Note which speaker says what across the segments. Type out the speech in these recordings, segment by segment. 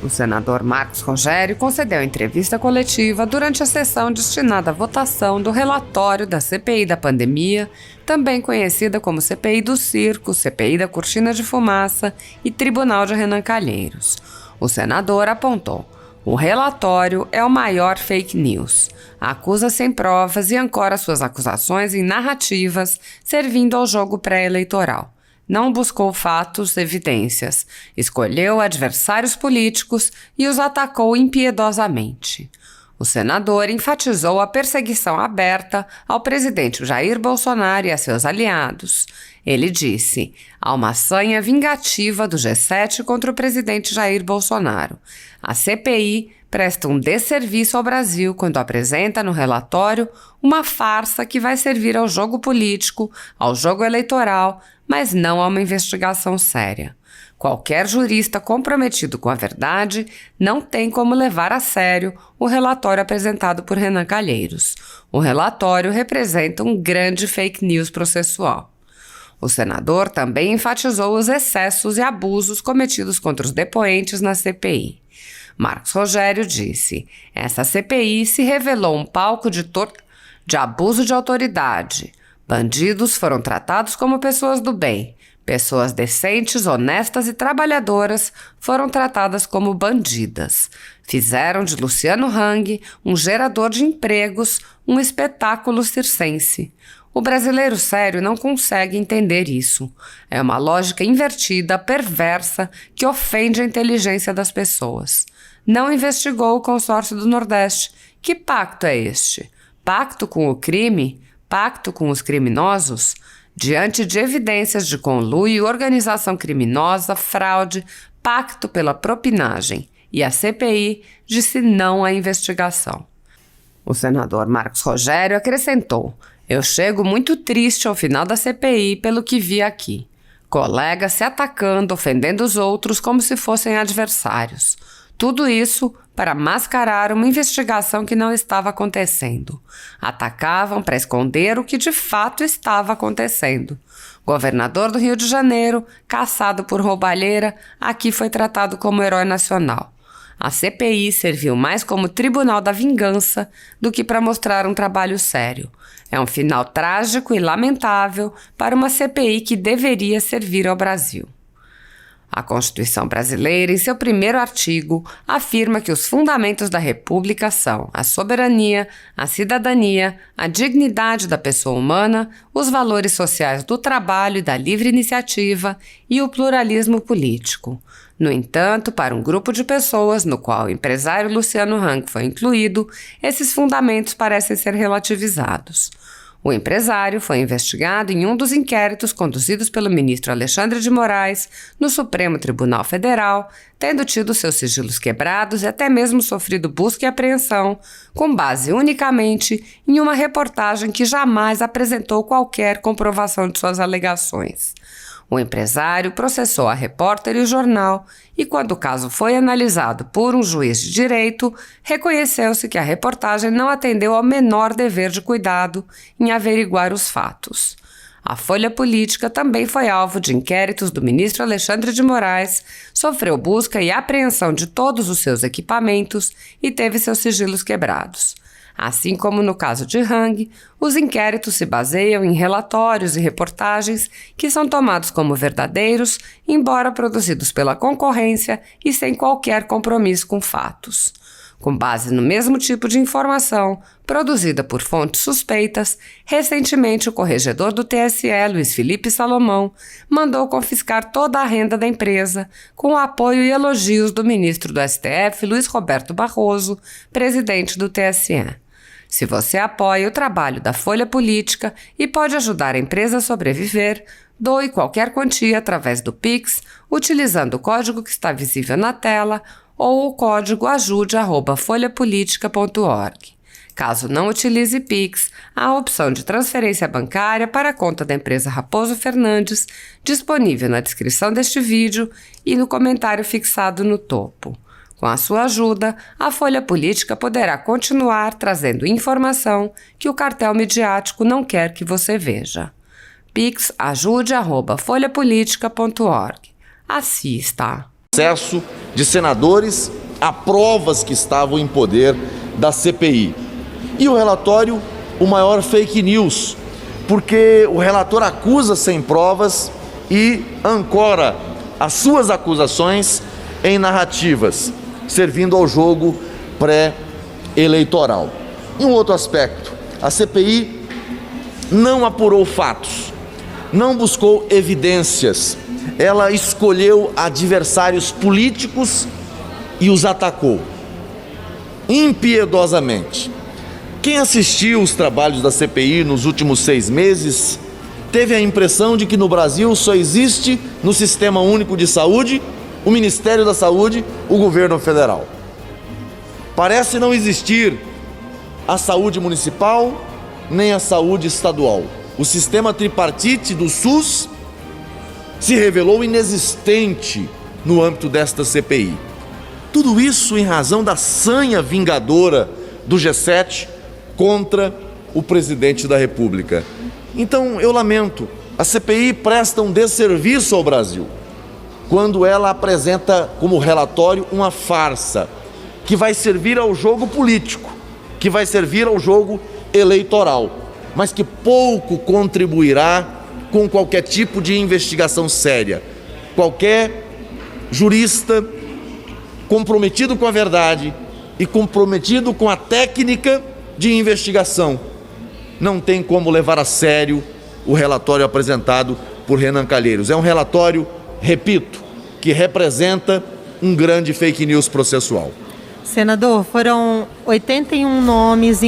Speaker 1: O senador Marcos Rogério concedeu entrevista coletiva durante a sessão destinada à votação do relatório da CPI da pandemia, também conhecida como CPI do Circo, CPI da Cortina de Fumaça e Tribunal de Renan Calheiros. O senador apontou: o relatório é o maior fake news. Acusa sem provas e ancora suas acusações em narrativas, servindo ao jogo pré-eleitoral. Não buscou fatos, evidências, escolheu adversários políticos e os atacou impiedosamente. O senador enfatizou a perseguição aberta ao presidente Jair Bolsonaro e a seus aliados. Ele disse: há uma sanha vingativa do G7 contra o presidente Jair Bolsonaro. A CPI presta um desserviço ao Brasil quando apresenta no relatório uma farsa que vai servir ao jogo político, ao jogo eleitoral, mas não a uma investigação séria. Qualquer jurista comprometido com a verdade não tem como levar a sério o relatório apresentado por Renan Calheiros. O relatório representa um grande fake news processual. O senador também enfatizou os excessos e abusos cometidos contra os depoentes na CPI. Marcos Rogério disse: essa CPI se revelou um palco de abuso de autoridade. Bandidos foram tratados como pessoas do bem. Pessoas decentes, honestas e trabalhadoras foram tratadas como bandidas. Fizeram de Luciano Hang um gerador de empregos, um espetáculo circense. O brasileiro sério não consegue entender isso. É uma lógica invertida, perversa, que ofende a inteligência das pessoas. Não investigou o consórcio do Nordeste. Que pacto é este? Pacto com o crime? Pacto com os criminosos? Diante de evidências de conluio, organização criminosa, fraude, pacto pela propinagem. E a CPI disse não à investigação. O senador Marcos Rogério acrescentou: eu chego muito triste ao final da CPI pelo que vi aqui. Colegas se atacando, ofendendo os outros como se fossem adversários. Tudo isso para mascarar uma investigação que não estava acontecendo. Atacavam para esconder o que de fato estava acontecendo. Governador do Rio de Janeiro, caçado por roubalheira, aqui foi tratado como herói nacional. A CPI serviu mais como tribunal da vingança do que para mostrar um trabalho sério. É um final trágico e lamentável para uma CPI que deveria servir ao Brasil. A Constituição brasileira, em seu primeiro artigo, afirma que os fundamentos da República são a soberania, a cidadania, a dignidade da pessoa humana, os valores sociais do trabalho e da livre iniciativa e o pluralismo político. No entanto, para um grupo de pessoas, no qual o empresário Luciano Hang foi incluído, esses fundamentos parecem ser relativizados. O empresário foi investigado em um dos inquéritos conduzidos pelo ministro Alexandre de Moraes no Supremo Tribunal Federal, tendo tido seus sigilos quebrados e até mesmo sofrido busca e apreensão, com base unicamente em uma reportagem que jamais apresentou qualquer comprovação de suas alegações. O empresário processou a repórter e o jornal e, quando o caso foi analisado por um juiz de direito, reconheceu-se que a reportagem não atendeu ao menor dever de cuidado em averiguar os fatos. A Folha Política também foi alvo de inquéritos do ministro Alexandre de Moraes, sofreu busca e apreensão de todos os seus equipamentos e teve seus sigilos quebrados. Assim como no caso de Hang, os inquéritos se baseiam em relatórios e reportagens que são tomados como verdadeiros, embora produzidos pela concorrência e sem qualquer compromisso com fatos. Com base no mesmo tipo de informação, produzida por fontes suspeitas, recentemente o corregedor do TSE, Luiz Felipe Salomão, mandou confiscar toda a renda da empresa, com o apoio e elogios do ministro do STF, Luiz Roberto Barroso, presidente do TSE. Se você apoia o trabalho da Folha Política e pode ajudar a empresa a sobreviver, doe qualquer quantia através do Pix, utilizando o código que está visível na tela ou o código ajude@folhapolitica.org. Caso não utilize Pix, há a opção de transferência bancária para a conta da empresa Raposo Fernandes, disponível na descrição deste vídeo e no comentário fixado no topo. Com a sua ajuda, a Folha Política poderá continuar trazendo informação que o cartel midiático não quer que você veja. Pix ajude@folhapolitica.org. Assista!
Speaker 2: acesso de senadores a provas que estavam em poder da CPI. E o relatório, o maior fake news, porque o relator acusa sem provas e ancora as suas acusações em narrativas, servindo ao jogo pré-eleitoral. E um outro aspecto, a CPI não apurou fatos, não buscou evidências, ela escolheu adversários políticos e os atacou impiedosamente. Quem assistiu os trabalhos da CPI nos últimos 6 meses teve a impressão de que no Brasil só existe no Sistema Único de Saúde o Ministério da Saúde, o governo federal. Parece não existir a saúde municipal nem a saúde estadual. O sistema tripartite do SUS se revelou inexistente no âmbito desta CPI. Tudo isso em razão da sanha vingadora do G7 contra o presidente da República. Então, eu lamento, a CPI presta um desserviço ao Brasil quando ela apresenta como relatório uma farsa que vai servir ao jogo político, que vai servir ao jogo eleitoral, mas que pouco contribuirá com qualquer tipo de investigação séria. Qualquer jurista comprometido com a verdade e comprometido com a técnica de investigação não tem como levar a sério o relatório apresentado por Renan Calheiros. É um relatório, repito, que representa um grande fake news processual.
Speaker 3: Senador, foram 81 nomes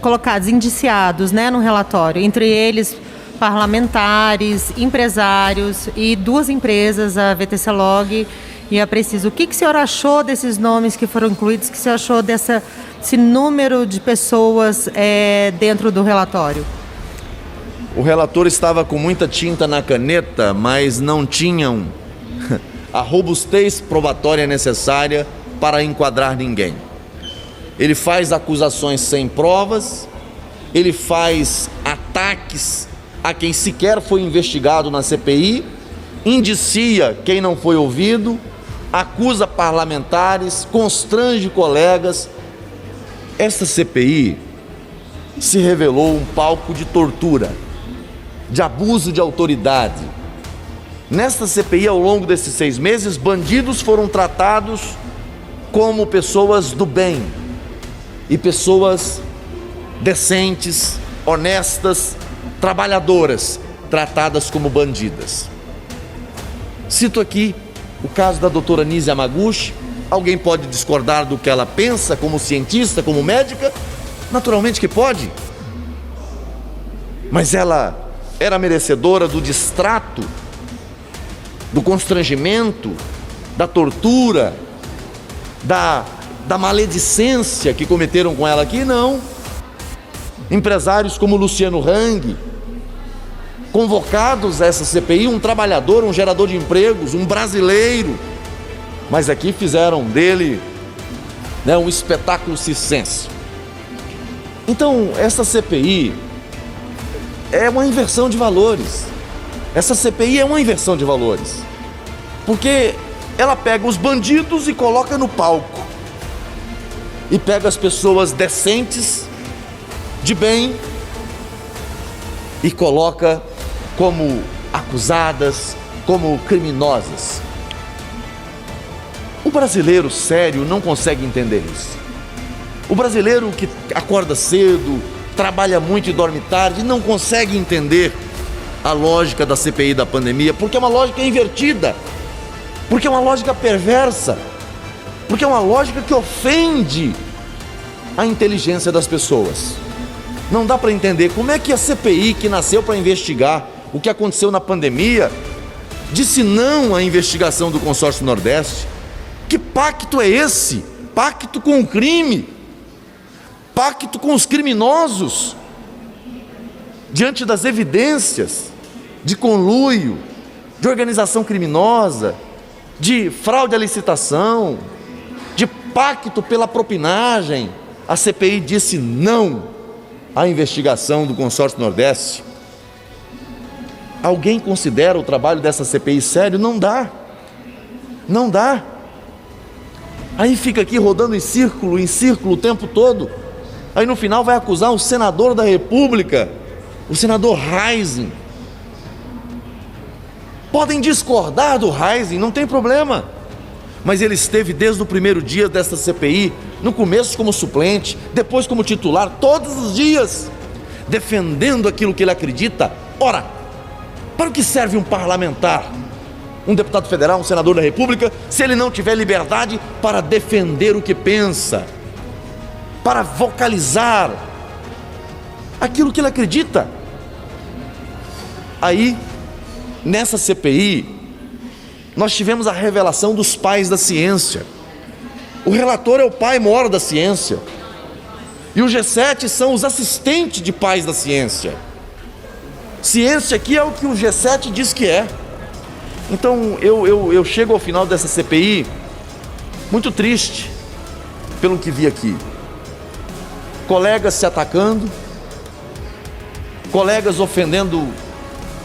Speaker 3: colocados, indiciados, no relatório, entre eles parlamentares, empresários e 2 empresas, a VTC Log e a Preciso. O que o senhor achou desses nomes que foram incluídos? O que o senhor achou desse número de pessoas dentro do relatório?
Speaker 2: O relator estava com muita tinta na caneta, mas não tinham a robustez probatória necessária para enquadrar ninguém. Ele faz acusações sem provas, ele faz ataques a quem sequer foi investigado na CPI, indicia quem não foi ouvido, acusa parlamentares, constrange colegas. Esta CPI se revelou um palco de tortura, de abuso de autoridade. Nesta CPI, ao longo desses 6 meses, bandidos foram tratados como pessoas do bem e pessoas decentes, honestas, trabalhadoras, tratadas como bandidas. Cito aqui o caso da doutora Nise Yamaguchi. Alguém pode discordar do que ela pensa como cientista, como médica? Naturalmente que pode. Mas ela era merecedora do distrato, do constrangimento, da tortura, da maledicência que cometeram com ela aqui? Não. Empresários como Luciano Hang, convocados a essa CPI, um trabalhador, um gerador de empregos, um brasileiro, mas aqui fizeram dele um espetáculo circense. Então, essa CPI é uma inversão de valores. Essa CPI é uma inversão de valores, porque ela pega os bandidos e coloca no palco, e pega as pessoas decentes, de bem, e coloca como acusadas, como criminosas. O brasileiro sério não consegue entender isso. O brasileiro que acorda cedo, trabalha muito e dorme tarde, não consegue entender a lógica da CPI da pandemia, porque é uma lógica invertida, porque é uma lógica perversa, porque é uma lógica que ofende a inteligência das pessoas. Não dá para entender como é que a CPI, que nasceu para investigar o que aconteceu na pandemia, disse não à investigação do Consórcio Nordeste. Que pacto é esse? Pacto com o crime, pacto com os criminosos, diante das evidências de conluio, de organização criminosa, de fraude à licitação, de pacto pela propinagem. A CPI disse não à investigação do Consórcio Nordeste. Alguém considera o trabalho dessa CPI sério? Não dá. Não dá. Aí fica aqui rodando em círculo o tempo todo. Aí no final vai acusar o senador da República, o senador Reising. Podem discordar do Reising, não tem problema. Mas ele esteve desde o primeiro dia desta CPI, no começo como suplente, depois como titular, todos os dias, defendendo aquilo que ele acredita. Ora, para o que serve um parlamentar, um deputado federal, um senador da República, se ele não tiver liberdade para defender o que pensa, para vocalizar aquilo que ele acredita? Aí, nessa CPI, nós tivemos a revelação dos pais da ciência. O relator é o pai maior da ciência, e o G7 são os assistentes de pais da ciência. Ciência aqui é o que o G7 diz que é. Então eu chego ao final dessa CPI muito triste pelo que vi aqui. Colegas se atacando, colegas ofendendo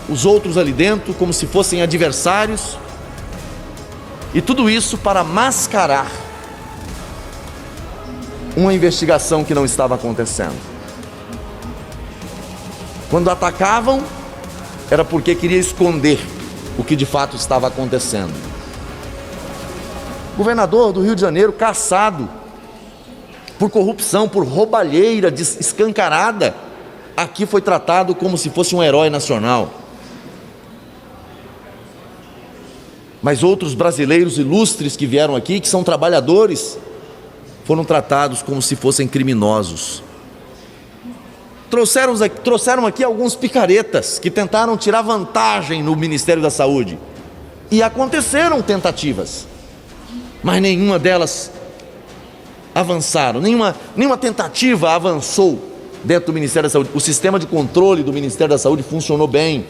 Speaker 2: os outros ali dentro como se fossem adversários, e tudo isso para mascarar uma investigação que não estava acontecendo. Quando atacavam, era porque queria esconder o que de fato estava acontecendo. Governador do Rio de Janeiro caçado por corrupção, por roubalheira escancarada, aqui foi tratado como se fosse um herói nacional. Mas outros brasileiros ilustres que vieram aqui, que são trabalhadores, foram tratados como se fossem criminosos. Trouxeram aqui alguns picaretas que tentaram tirar vantagem no Ministério da Saúde. E aconteceram tentativas, mas nenhuma delas avançaram, nenhuma tentativa avançou dentro do Ministério da Saúde. O sistema de controle do Ministério da Saúde funcionou bem.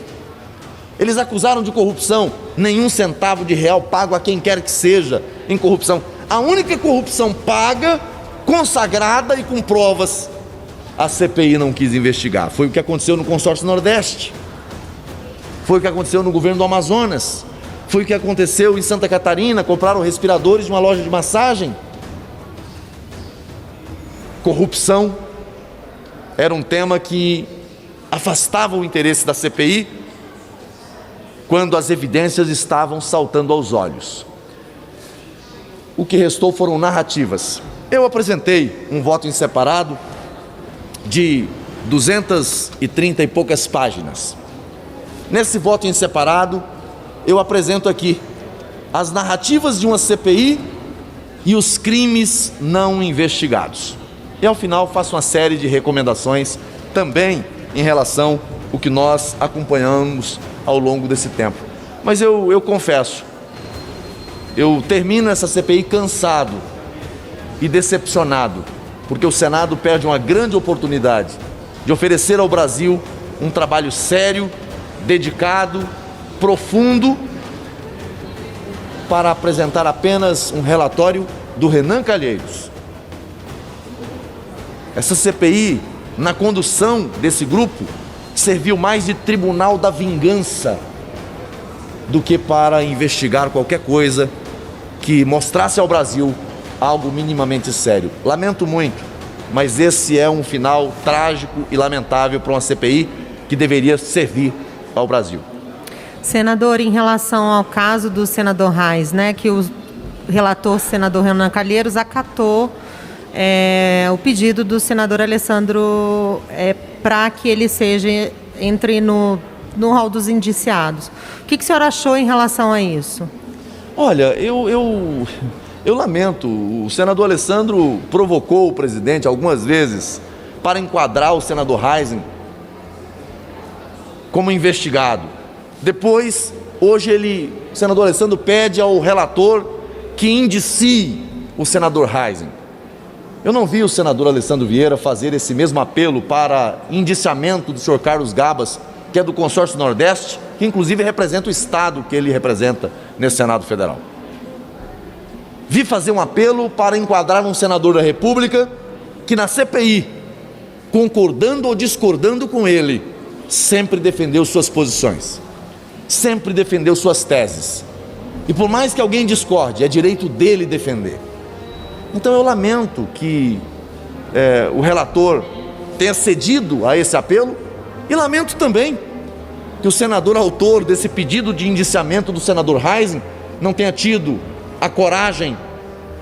Speaker 2: Eles acusaram de corrupção, nenhum centavo de real pago a quem quer que seja em corrupção. A única corrupção paga, consagrada e com provas, a CPI não quis investigar. Foi o que aconteceu no Consórcio Nordeste, foi o que aconteceu no governo do Amazonas, foi o que aconteceu em Santa Catarina, compraram respiradores de uma loja de massagem. Corrupção era um tema que afastava o interesse da CPI quando as evidências estavam saltando aos olhos. O que restou foram narrativas. Eu apresentei um voto em separado de 230 e poucas páginas. Nesse voto em separado, eu apresento aqui as narrativas de uma CPI e os crimes não investigados. E ao final faço uma série de recomendações também em relação ao que nós acompanhamos ao longo desse tempo. Mas eu confesso, eu termino essa CPI cansado e decepcionado, porque o Senado perde uma grande oportunidade de oferecer ao Brasil um trabalho sério, dedicado, profundo, para apresentar apenas um relatório do Renan Calheiros. Essa CPI, na condução desse grupo, serviu mais de tribunal da vingança do que para investigar qualquer coisa que mostrasse ao Brasil algo minimamente sério. Lamento muito, mas esse é um final trágico e lamentável para uma CPI que deveria servir ao Brasil.
Speaker 3: Senador, em relação ao caso do senador Reis, que o relator senador Renan Calheiros acatou o pedido do senador Alessandro para que ele entre no rol dos indiciados. O que o senhor achou em relação a isso?
Speaker 2: Olha, eu lamento. O senador Alessandro provocou o presidente algumas vezes para enquadrar o senador Reising como investigado. Depois, hoje o senador Alessandro pede ao relator que indicie o senador Reising. Eu não vi o senador Alessandro Vieira fazer esse mesmo apelo para indiciamento do senhor Carlos Gabas, que é do Consórcio Nordeste, que inclusive representa o estado que ele representa nesse Senado Federal. Vi fazer um apelo para enquadrar um senador da República que na CPI, concordando ou discordando com ele, sempre defendeu suas posições, sempre defendeu suas teses. E por mais que alguém discorde, é direito dele defender. Então eu lamento que o relator tenha cedido a esse apelo, e lamento também que o senador autor desse pedido de indiciamento do senador Reisen não tenha tido a coragem,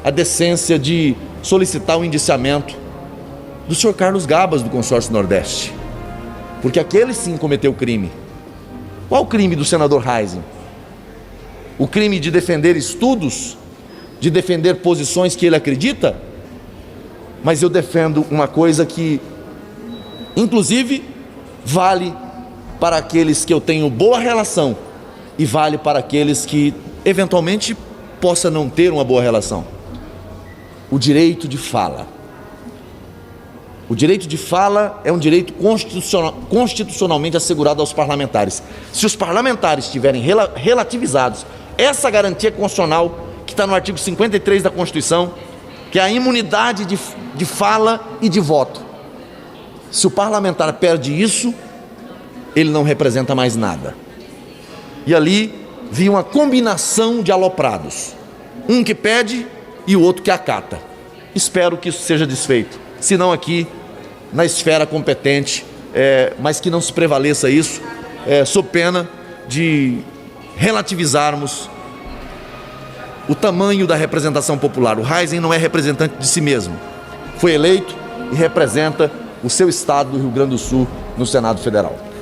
Speaker 2: a decência de solicitar o indiciamento do senhor Carlos Gabas, do Consórcio Nordeste, porque aquele sim cometeu crime. Qual o crime do senador Reisen? O crime de defender estudos, de defender posições que ele acredita? Mas eu defendo uma coisa que, inclusive, vale para aqueles que eu tenho boa relação e vale para aqueles que, eventualmente, possa não ter uma boa relação. O direito de fala. O direito de fala é um direito constitucionalmente assegurado aos parlamentares. Se os parlamentares tiverem relativizados essa garantia constitucional que está no artigo 53 da Constituição, que é a imunidade de fala e de voto, se o parlamentar perde isso, ele não representa mais nada. E ali vi uma combinação de aloprados, um que pede e o outro que acata. Espero que isso seja desfeito, se não aqui na esfera competente, mas que não se prevaleça isso, sob pena de relativizarmos o tamanho da representação popular. O Reisen não é representante de si mesmo, foi eleito e representa o seu estado do Rio Grande do Sul no Senado Federal.